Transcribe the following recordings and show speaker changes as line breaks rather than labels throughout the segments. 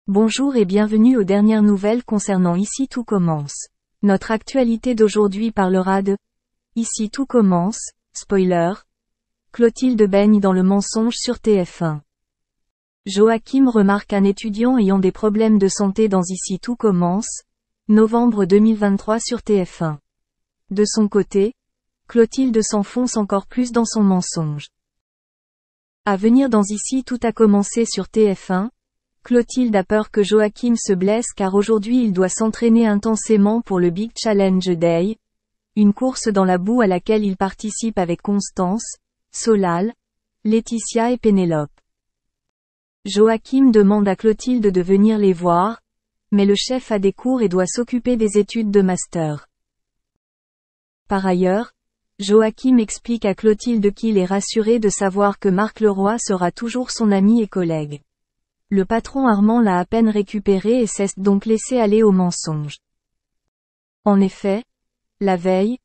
Bonjour et bienvenue aux dernières nouvelles concernant Ici tout commence. Notre actualité d'aujourd'hui parlera de Ici tout commence, spoiler. Clotilde baigne dans le mensonge sur TF1. Joachim remarque un étudiant ayant des problèmes de santé dans Ici tout commence, novembre 2023 sur TF1. De son côté, Clotilde s'enfonce encore plus dans son mensonge. À venir dans Ici tout a commencé sur TF1, Clotilde a peur que Joachim se blesse car aujourd'hui il doit s'entraîner intensément pour le Big Challenge Day, une course dans la boue à laquelle il participe avec Constance, Solal, Laetitia et Pénélope. Joachim demande à Clotilde de venir les voir, mais le chef a des cours et doit s'occuper des études de master. Par ailleurs, Joachim explique à Clotilde qu'il est rassuré de savoir que Marc Leroy sera toujours son ami et collègue. Le patron Armand l'a à peine récupéré et s'est donc laissé aller au mensonge. En effet, la veille,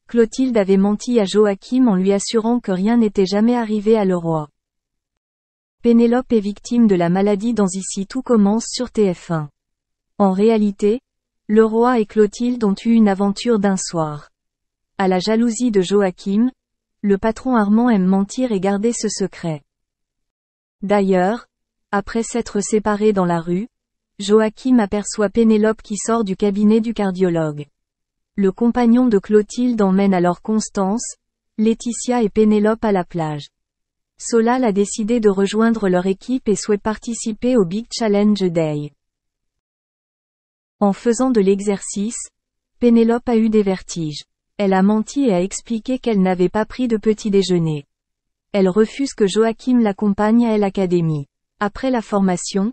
Clotilde avait menti à Joachim en lui assurant que rien n'était jamais arrivé à Leroy. Pénélope est victime de la maladie dans Ici tout commence sur TF1. En réalité, Leroy et Clotilde ont eu une aventure d'un soir. À la jalousie de Joachim, le patron Armand aime mentir et garder ce secret. D'ailleurs, après s'être séparés dans la rue, Joachim aperçoit Pénélope qui sort du cabinet du cardiologue. Le compagnon de Clotilde emmène alors Constance, Laetitia et Pénélope à la plage. Solal a décidé de rejoindre leur équipe et souhaite participer au Big Challenge Day. En faisant de l'exercice, Pénélope a eu des vertiges. Elle a menti et a expliqué qu'elle n'avait pas pris de petit déjeuner. Elle refuse que Joachim l'accompagne à l'académie. Après la formation,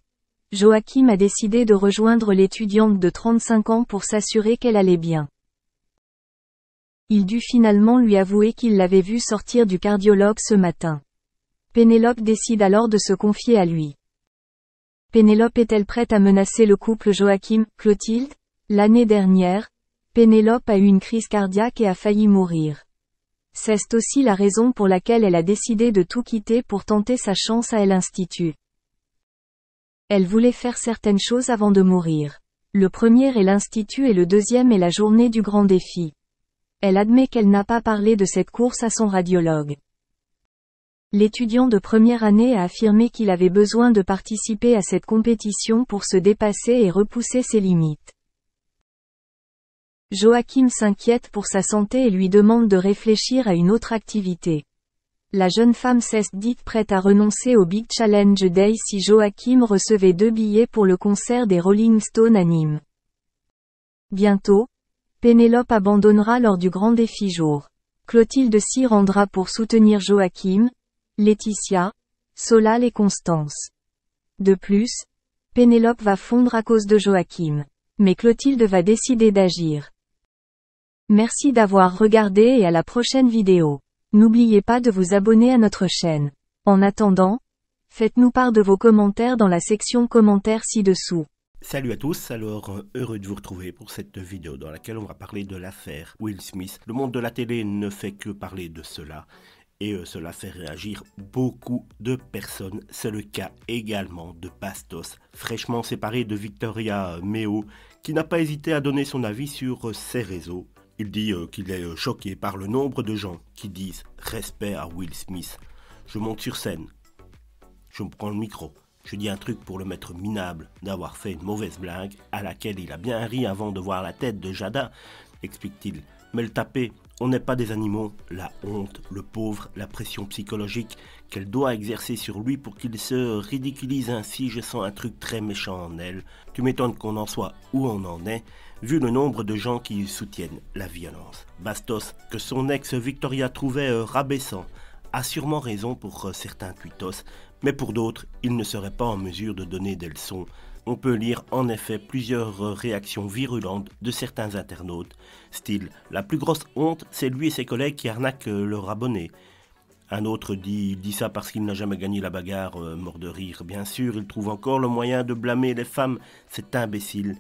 Joachim a décidé de rejoindre l'étudiante de 35 ans pour s'assurer qu'elle allait bien. Il dut finalement lui avouer qu'il l'avait vue sortir du cardiologue ce matin. Pénélope décide alors de se confier à lui. Pénélope est-elle prête à menacer le couple Joachim-Clotilde ? L'année dernière, Pénélope a eu une crise cardiaque et a failli mourir. C'est aussi la raison pour laquelle elle a décidé de tout quitter pour tenter sa chance à l'Institut. Elle voulait faire certaines choses avant de mourir. Le premier est l'Institut et le deuxième est la journée du grand défi. Elle admet qu'elle n'a pas parlé de cette course à son radiologue. L'étudiant de première année a affirmé qu'il avait besoin de participer à cette compétition pour se dépasser et repousser ses limites. Joachim s'inquiète pour sa santé et lui demande de réfléchir à une autre activité. La jeune femme s'est dite prête à renoncer au Big Challenge Day si Joachim recevait 2 billets pour le concert des Rolling Stones à Nîmes. Bientôt, Pénélope abandonnera lors du grand défi jour. Clotilde s'y rendra pour soutenir Joachim, Laetitia, Solal et Constance. De plus, Pénélope va fondre à cause de Joachim. Mais Clotilde va décider d'agir. Merci d'avoir regardé et à la prochaine vidéo. N'oubliez pas de vous abonner à notre chaîne. En attendant, faites-nous part de vos commentaires dans la section commentaires ci-dessous.
Salut à tous, alors heureux de vous retrouver pour cette vidéo dans laquelle on va parler de l'affaire Will Smith. Le monde de la télé ne fait que parler de cela et cela fait réagir beaucoup de personnes. C'est le cas également de Bastos, fraîchement séparé de Victoria Meo, qui n'a pas hésité à donner son avis sur ses réseaux. Il dit qu'il est choqué par le nombre de gens qui disent respect à Will Smith. Je monte sur scène, je me prends le micro, je dis un truc pour le mettre minable d'avoir fait une mauvaise blague à laquelle il a bien ri avant de voir la tête de Jada, explique-t-il. Mais le taper, on n'est pas des animaux, la honte, le pauvre, la pression psychologique qu'elle doit exercer sur lui pour qu'il se ridiculise ainsi, je sens un truc très méchant en elle. Tu m'étonnes qu'on en soit où on en est, vu le nombre de gens qui soutiennent la violence. Bastos, que son ex Victoria trouvait rabaissant, a sûrement raison pour certains tweetos, mais pour d'autres, il ne serait pas en mesure de donner des leçons. On peut lire en effet plusieurs réactions virulentes de certains internautes, style « La plus grosse honte, c'est lui et ses collègues qui arnaquent leurs abonnés ». Un autre dit ça parce qu'il n'a jamais gagné la bagarre, mort de rire. Bien sûr, il trouve encore le moyen de blâmer les femmes, c'est imbécile.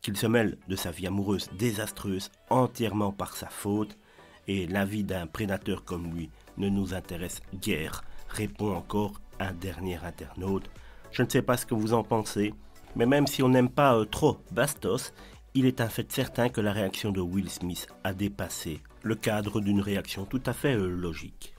Qu'il se mêle de sa vie amoureuse désastreuse, entièrement par sa faute, et la vie d'un prédateur comme lui ne nous intéresse guère, répond encore un dernier internaute. Je ne sais pas ce que vous en pensez, mais même si on n'aime pas trop Bastos, il est un fait certain que la réaction de Will Smith a dépassé le cadre d'une réaction tout à fait logique.